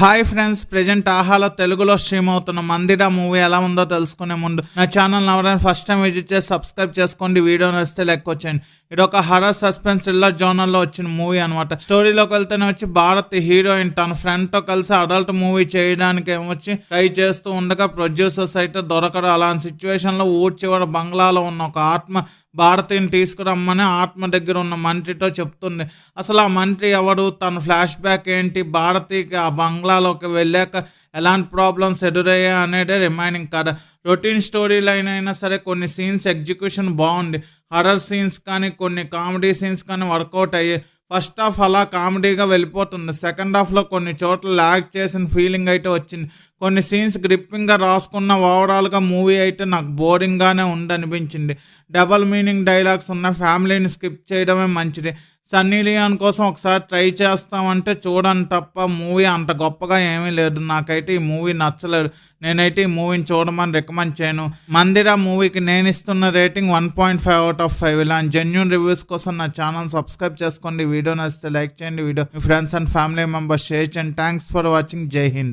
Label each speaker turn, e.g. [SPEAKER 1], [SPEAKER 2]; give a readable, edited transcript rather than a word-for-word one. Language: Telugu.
[SPEAKER 1] హాయ్ ఫ్రెండ్స్, ప్రెజెంట్ ఆహాలో తెలుగులో స్ట్రీమ్ అవుతున్న మందిర మూవీ ఎలా ఉందో తెలుసుకునే ముందు నా ఛానల్ ఎవరైనా ఫస్ట్ టైం విజిట్ చేసి సబ్స్క్రైబ్ చేసుకోండి. వీడియో నచ్చితే లెక్క వచ్చేయండి. ఇది ఒక హర్రర్ సస్పెన్స్ థ్రిల్లర్ జోనర్లో వచ్చిన మూవీ అనమాట. స్టోరీలోకి వెళ్తేనే వచ్చి భారత్ హీరోయిన్ తన ఫ్రెండ్తో కలిసి అడల్ట్ మూవీ చేయడానికి ఏమొచ్చి ట్రై చేస్తూ ఉండగా ప్రొడ్యూసర్స్ అయితే దొరకరు. అలాంటి సిచ్యువేషన్లో ఊరి చివరి బంగ్లాలో ఉన్న ఒక ఆత్మ భారతిని తీసుకురమ్మని ఆత్మ దగ్గర ఉన్న మంత్రితో చెప్తుంది. అసలు ఆ మంత్రి ఎవరు, తన ఫ్లాష్ బ్యాక్ ఏంటి, భారతికి ఆ బంగ్లాలోకి వెళ్ళాక ఎలాంటి ప్రాబ్లమ్స్ ఎదురయ్యాయి అనేదే రిమైనింగ్ కథ. రొటీన్ స్టోరీ లైన్ అయినా సరే కొన్ని సీన్స్ ఎగ్జిక్యూషన్ బాగుంది. హర్రర్ సీన్స్ కానీ కొన్ని కామెడీ సీన్స్ కానీ వర్కౌట్ అయ్యాయి. ఫస్ట్ హాఫ్ అలా కామెడీగా వెళ్ళిపోతుంది. సెకండ్ హాఫ్లో కొన్ని చోట్ల ల్యాగ్ చేసిన ఫీలింగ్ అయితే వచ్చింది. కొన్ని సీన్స్ గ్రిప్పింగ్గా రాసుకున్న ఓవరాల్గా మూవీ అయితే నాకు బోరింగ్గానే ఉందనిపించింది. డబల్ మీనింగ్ డైలాగ్స్ ఉన్న ఫ్యామిలీని స్కిప్ చేయడమే మంచిది. సన్నీ లియోన్ కోసం ఒకసారి ట్రై చేస్తామంటే చూడండి తప్ప మూవీ అంత గొప్పగా ఏమీ లేదు. నాకైతే ఈ మూవీ నచ్చలేదు. నేనైతే ఈ మూవీని చూడమని రికమెండ్ చేయను. మందిర మూవీకి నేను ఇస్తున్న రేటింగ్ 1.5/5. ఇలాంటి జెన్యూన్ రివ్యూస్ కోసం నా ఛానల్ సబ్స్క్రైబ్ చేసుకోండి. వీడియో నచ్చితే లైక్ చేయండి. వీడియో మీ friends and family members share చేయండి. Thanks for watching. Jai Hind.